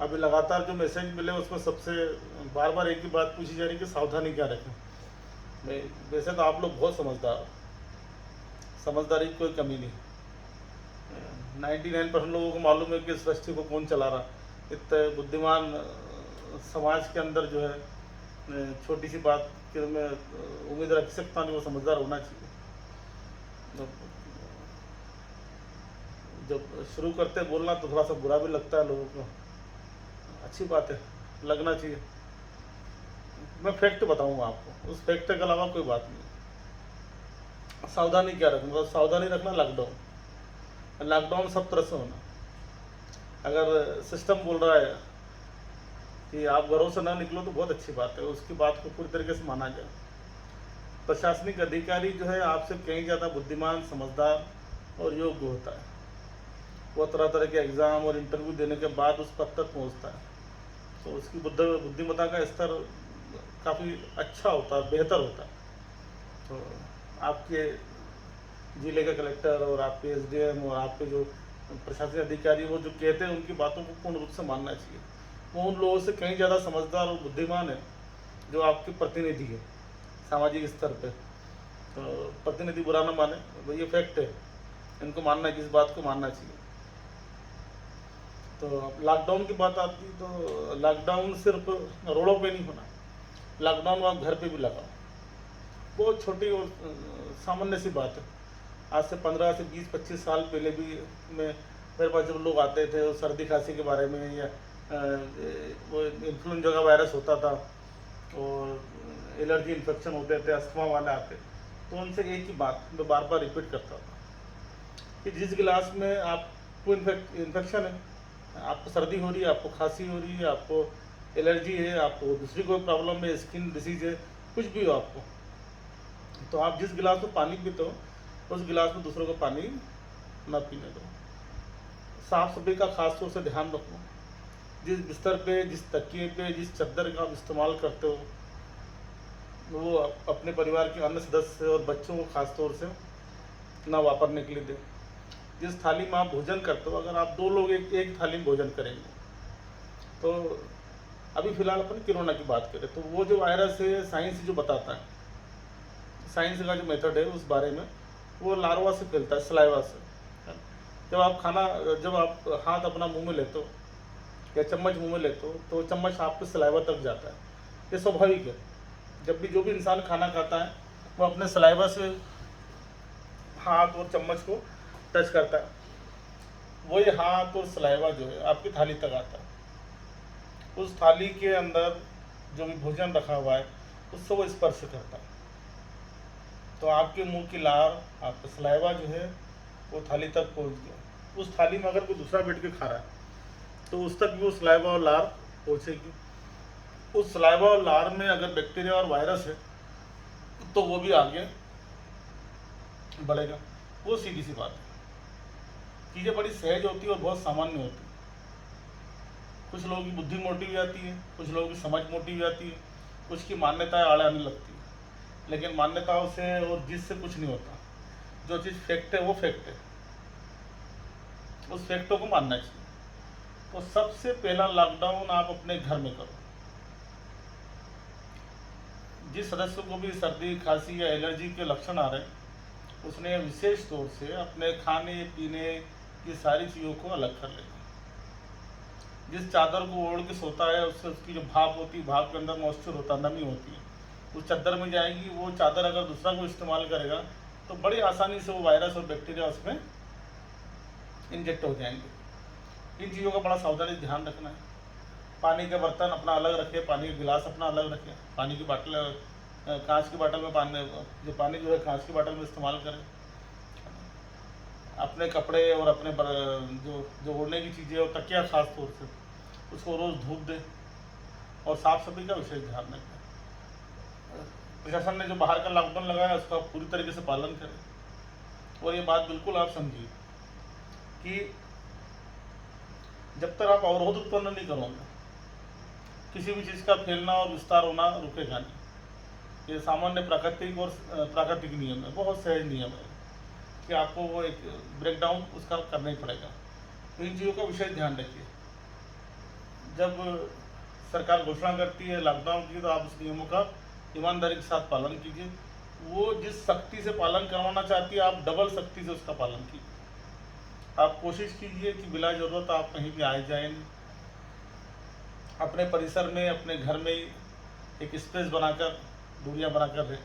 अभी लगातार जो मैसेज मिले उसमें सबसे बार बार एक ही बात पूछी जा रही है कि सावधानी क्या रखें। मैं वैसे तो आप लोग बहुत समझदार हो, समझदारी की कोई कमी नहीं। 99% लोगों को मालूम है कि इस सृष्टि को कौन चला रहा। इतने बुद्धिमान समाज के अंदर जो है छोटी सी बात कि मैं उम्मीद रख सकता हूँ, वो समझदार होना चाहिए। जब शुरू करते हैं बोलना तो थोड़ा सा बुरा भी लगता है लोगों को, अच्छी बात है, लगना चाहिए। मैं फैक्ट बताऊंगा आपको, उस फैक्ट के अलावा कोई बात नहीं। सावधानी क्या रखना, सावधानी रखना लॉकडाउन। लॉकडाउन सब तरह से होना। अगर सिस्टम बोल रहा है कि आप घरों से ना निकलो तो बहुत अच्छी बात है, उसकी बात को पूरी तरीके से माना जाए। प्रशासनिक अधिकारी जो है आपसे कहीं ज़्यादा बुद्धिमान, समझदार और योग्य होता है। वो तरह तरह के एग्ज़ाम और इंटरव्यू देने के बाद उस पद तक पहुंचता है, तो उसकी बुद्धिमत्ता का स्तर काफ़ी अच्छा होता है, बेहतर होता है। तो आपके जिले के कलेक्टर और आपके एसडीएम और आपके जो प्रशासनिक अधिकारी वो जो कहते हैं उनकी बातों को पूर्ण रूप से मानना चाहिए। वो उन लोगों से कहीं ज़्यादा समझदार और बुद्धिमान है जो आपके प्रतिनिधि है सामाजिक स्तर पे। तो प्रतिनिधि बुरा ना माने, तो ये फैक्ट है, इनको मानना चाहिए, इस बात को मानना चाहिए। तो लॉकडाउन की बात आती तो लॉकडाउन सिर्फ रोडों पे नहीं होना, लॉकडाउन आप घर पे भी लगाओ। बहुत छोटी और सामान्य सी बात है। आज से 15 से 20-25 साल पहले भी मैं मेरे पास जब लोग आते थे सर्दी खांसी के बारे में या वो इन्फ्लुएंजा का वायरस होता था और एलर्जी इन्फेक्शन होते थे, अस्थमा वाले आते, तो उनसे एक ही बात मैं बार बार रिपीट करता था कि जिस गिलास में आपको इन्फेक्शन है, आपको सर्दी हो रही है, आपको खांसी हो रही है, आपको एलर्जी है, आपको दूसरी कोई प्रॉब्लम है, स्किन डिसीज है, कुछ भी हो आपको, तो आप जिस गिलास में पानी पीते हो उस गिलास में दूसरों को पानी ना पीने दो। साफ सफाई का खास तौर से ध्यान रखो। जिस बिस्तर पे, जिस तकिए पे, जिस चादर का आप इस्तेमाल करते हो वो अपने परिवार के अन्य सदस्य और बच्चों को खास तौर से ना वापरने के लिए दें। जिस थाली में आप भोजन करते हो, अगर आप 2 लोग एक थाली में भोजन करेंगे, तो अभी फिलहाल अपन कोरोना की बात करें तो वो जो वायरस है साइंस जो बताता है, साइंस का जो मेथड है उस बारे में, वो लार्वा से फैलता है, सलाइवा से। जब आप जब आप हाथ अपना मुंह में लेते हो या चम्मच मुंह में लेते हो तो चम्मच आपके सलाइवा तक जाता है। ये स्वाभाविक है। जब भी जो भी इंसान खाना खाता है वो अपने सलाइवा से हाथ और चम्मच को टच करता है। वही हाथ और सलाइवा जो है आपकी थाली तक आता है। उस थाली के अंदर जो भी भोजन रखा हुआ है उससे वो स्पर्श करता है, तो आपके मुंह की लार, आपका सलाइवा जो है वो थाली तक पहुंच गया। उस थाली में अगर कोई दूसरा बैठ के खा रहा है तो उस तक भी वो सलाइवा और लार पहुंचेगी। उस सलाइवा और लार में अगर बैक्टीरिया और वायरस है तो वो भी आगे बढ़ेगा। वो सीधी सी बात है। चीज़ें बड़ी सहज होती है और बहुत सामान्य होती है। कुछ लोगों की बुद्धि मोटी हो जाती है, कुछ लोगों की समझ मोटी हो जाती है, कुछ की मान्यताएं आड़े आने लगती है। लेकिन मान्यताओं से और जिससे कुछ नहीं होता। जो चीज़ फैक्ट है वो फैक्ट है, उस फैक्टों को मानना चाहिए। तो सबसे पहला लॉकडाउन आप अपने घर में करो। जिस सदस्य को भी सर्दी खांसी या एलर्जी के लक्षण आ रहे हैं उसने विशेष तौर से अपने खाने पीने की सारी चीज़ों को अलग कर लेना। जिस चादर को ओढ़ के सोता है उससे उसकी जो भाप होती है, भाप के अंदर मॉइस्चर होता है, नमी होती है, उस चादर में जाएगी। वो चादर अगर दूसरा कोई इस्तेमाल करेगा तो बड़ी आसानी से वो वायरस और बैक्टीरिया उसमें इंजेक्ट हो जाएंगे। इन चीज़ों का बड़ा सावधानी से ध्यान रखना है। पानी के बर्तन अपना अलग रखें, पानी के गिलास अपना अलग रखें, पानी की बाटल कांच की बाटल में पानी जो है कांच की बाटल में इस्तेमाल करें। अपने कपड़े और अपने जो ओढ़ने की चीज़ें और तकिया खास तौर से उसको रोज़ धूप दें और साफ सफाई का विशेष ध्यान रखें। प्रशासन ने जो बाहर का लॉकडाउन लगाया उसका पूरी तरीके से पालन करें। और ये बात बिल्कुल आप समझिए कि जब तक आप अवरोध उत्पन्न नहीं करोगे किसी भी चीज़ का फैलना और विस्तार होना रुकेगा नहीं। ये सामान्य प्राकृतिक नियम है, बहुत सहज नियम है कि आपको वो एक ब्रेकडाउन उसका करना ही पड़ेगा। तो इन चीज़ों का विशेष ध्यान रखिए। जब सरकार घोषणा करती है लॉकडाउन की, तो आप उस नियमों का ईमानदारी के साथ पालन कीजिए। वो जिस सख्ती से पालन करवाना चाहती है, आप डबल सख्ती से उसका पालन कीजिए। आप कोशिश कीजिए कि बिला ज़रूरत आप कहीं भी आए जाए नहीं। अपने परिसर में, अपने घर में ही एक स्पेस बनाकर, दूरियां बनाकर रहें।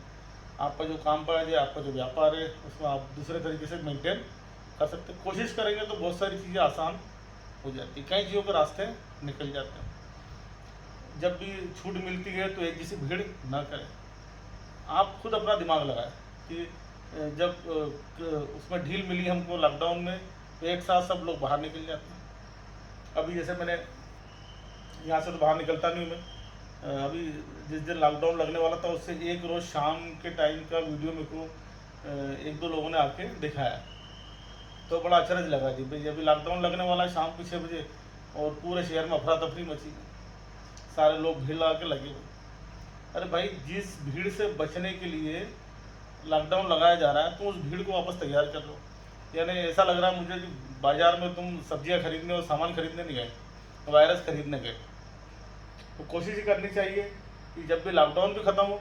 आपका जो काम काज है, आपका जो व्यापार है, उसमें आप दूसरे तरीके से मेंटेन कर सकते हैं। कोशिश करेंगे तो बहुत सारी चीज़ें आसान हो जाती है, कई चीज़ों के रास्ते निकल जाते हैं। जब भी छूट मिलती है तो एक जैसी भीड़ ना करें। आप खुद अपना दिमाग लगाएं कि जब उसमें ढील मिली हमको लॉकडाउन में, तो एक साथ सब लोग बाहर निकल जाते हैं। अभी जैसे मैंने यहाँ से तो बाहर निकलता नहीं हूँ मैं, अभी जिस दिन लॉकडाउन लगने वाला था उससे एक रोज़ शाम के टाइम का वीडियो मेरे को एक दो लोगों ने आके दिखाया, तो बड़ा अचरज लगा जी भाई, अभी लॉकडाउन लगने वाला है शाम को 6 बजे और पूरे शहर में अफरा तफरी मची, सारे लोग भीड़ लगा के लगे हुए। अरे भाई, जिस भीड़ से बचने के लिए लॉकडाउन लगाया जा रहा है, तो उस भीड़ को वापस तैयार कर लो। यानी ऐसा लग रहा है मुझे कि बाज़ार में तुम सब्जियां खरीदने और सामान खरीदने नहीं गए, वायरस खरीदने गए। तो कोशिश ही करनी चाहिए कि जब भी लॉकडाउन भी ख़त्म हो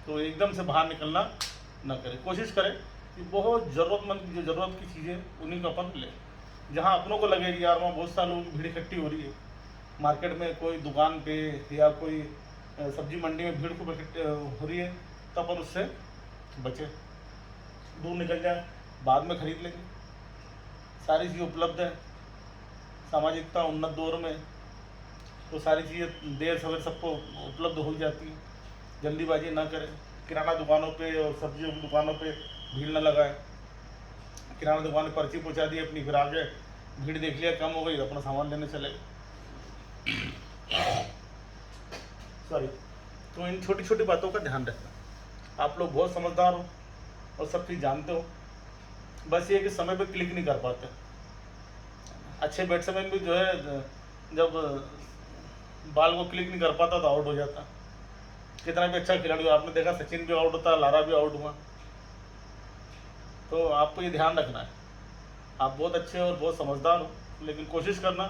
तो एकदम से बाहर निकलना ना करें। कोशिश करें कि बहुत ज़रूरतमंद जो ज़रूरत की चीज़ें उन्हीं को अपन लें। जहाँ अपनों को लगे कि यार वहाँ बहुत सारे लोगों की भीड़ इकट्ठी हो रही है, मार्केट में कोई दुकान पे या कोई सब्जी मंडी में भीड़ को इकट्ठी हो रही है, तो अपन उससे बचें, दूर निकल जाए, बाद में खरीद लेंगे। सारी चीज़ें उपलब्ध है, सामाजिकता उन्नत दौर में तो सारी चीज़ें देर सवेर सबको उपलब्ध हो जाती है। जल्दीबाजी ना करें। किराना दुकानों पे और सब्जियों की दुकानों पे भीड़ न लगाएं। किराना दुकान में पर्ची पहुंचा दी अपनी, फिर आगे भीड़ देख लिया कम हो गई तो अपना सामान लेने चले गए। सॉरी। तो इन छोटी छोटी बातों का ध्यान रखना। आप लोग बहुत समझदार हो और सब चीज़ जानते हो, बस ये कि समय पे क्लिक नहीं कर पाते। अच्छे बैट्समैन भी जो है जब बॉल को क्लिक नहीं कर पाता तो आउट हो जाता। कितना भी अच्छा खिलाड़ी हो, आपने देखा सचिन भी आउट होता, लारा भी आउट हुआ। तो आपको ये ध्यान रखना है, आप बहुत अच्छे और बहुत समझदार हो, लेकिन कोशिश करना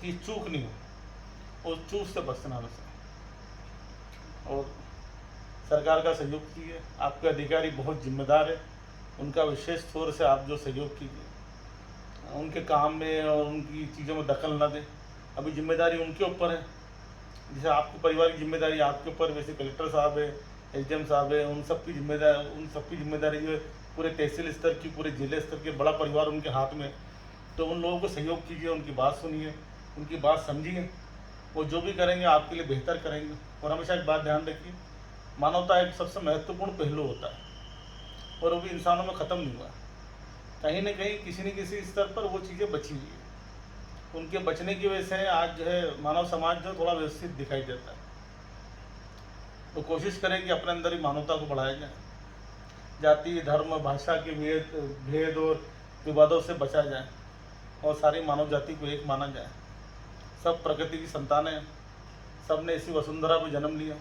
कि चूक नहीं हो, उस चूक से बचना हमेशा। और सरकार का सहयोग कीजिए। आपके अधिकारी बहुत जिम्मेदार है, उनका विशेष तौर से आप जो सहयोग कीजिए, उनके काम में और उनकी चीज़ों में दखल न दें। अभी जिम्मेदारी उनके ऊपर है, जैसे आपके परिवार की जिम्मेदारी आपके ऊपर, वैसे कलेक्टर साहब है, एसडीएम साहब है, उन सबकी जिम्मेदारी जो है पूरे तहसील स्तर की, पूरे जिले स्तर के, बड़ा परिवार उनके हाथ में। तो उन लोगों को सहयोग कीजिए, उनकी बात सुनिए, उनकी बात समझिए, वो जो भी करेंगे आपके लिए बेहतर करेंगे। और हमेशा एक बात ध्यान रखिए, मानवता एक सबसे महत्वपूर्ण पहलू होता है और वो भी इंसानों में ख़त्म नहीं हुआ। कहीं न कहीं किसी न किसी स्तर पर वो चीज़ें बची हुई है। उनके बचने की वजह से आज जो है मानव समाज जो थोड़ा व्यवस्थित दिखाई देता है। तो कोशिश करें कि अपने अंदर ही मानवता को बढ़ाया जाए, जाति धर्म भाषा के भेद और विवादों से बचा जाए और सारी मानव जाति को एक माना जाए। सब प्रकृति की संतानें हैं, सब ने इसी वसुंधरा में जन्म लिया,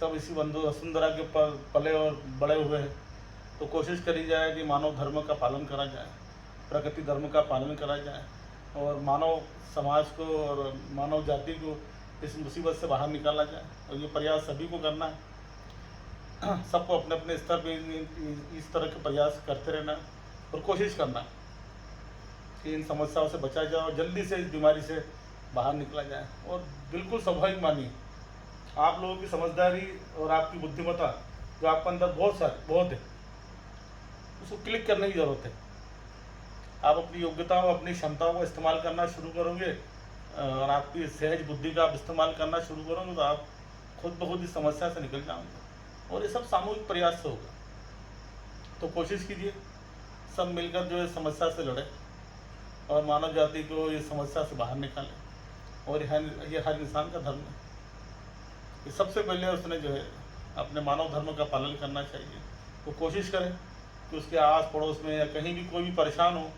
सब इसी वसुंधरा के ऊपर पले और बड़े हुए हैं। तो कोशिश करी जाए कि मानव धर्म का पालन करा जाए, प्रकृति धर्म का पालन करा जाए और मानव समाज को और मानव जाति को इस मुसीबत से बाहर निकाला जाए। और ये प्रयास सभी को करना है, सबको अपने अपने स्तर पर इस तरह के प्रयास करते रहना और कोशिश करना कि इन समस्याओं से बचा जाए और जल्दी से इस बीमारी से बाहर निकला जाए। और बिल्कुल स्वाभाविक मानिए, आप लोगों की समझदारी और आपकी बुद्धिमत्ता जो आपके अंदर बहुत है, उसको क्लिक करने की ज़रूरत है। आप अपनी योग्यताओं, अपनी क्षमताओं का इस्तेमाल करना शुरू करोगे और आपकी सहज बुद्धि का आप इस्तेमाल करना शुरू करोगे, तो आप खुद ब खुद इस समस्या से निकल जाओगे। और ये सब सामूहिक प्रयास से होगा। तो कोशिश कीजिए सब मिलकर जो इस समस्या से लड़े और मानव जाति को इस समस्या से बाहर निकालें। और ये हर इंसान का धर्म है कि सबसे पहले उसने जो है अपने मानव धर्म का पालन करना चाहिए। तो कोशिश करें कि उसके आस पड़ोस में या कहीं भी कोई भी परेशान हो,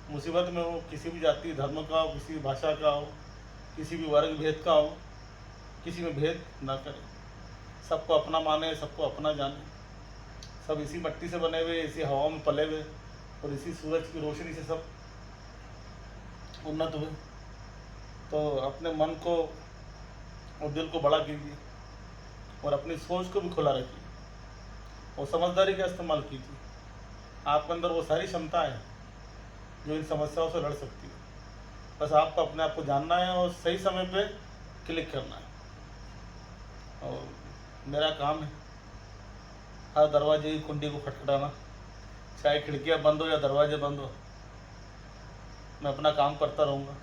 मुसीबत में हो, किसी भी जाति धर्म का हो, किसी भी भाषा का हो, किसी भी वर्ग भेद का हो, किसी में भेद ना करें। सबको अपना माने, सबको अपना जाने। सब इसी मिट्टी से बने हुए, इसी हवा में पले हुए और इसी सूरज की रोशनी से सब उन्नत हुए। तो अपने मन को और दिल को बड़ा कीजिए और अपनी सोच को भी खुला रखिए और समझदारी का इस्तेमाल कीजिए। आपके अंदर वो सारी क्षमता है जो इन समस्याओं से लड़ सकती है। बस आपको अपने आप को जानना है और सही समय पे क्लिक करना है। और मेरा काम है हर दरवाजे की कुंडी को खटखटाना, चाहे खिड़कियाँ बंद हो या दरवाजे बंद हो, मैं अपना काम करता रहूँगा।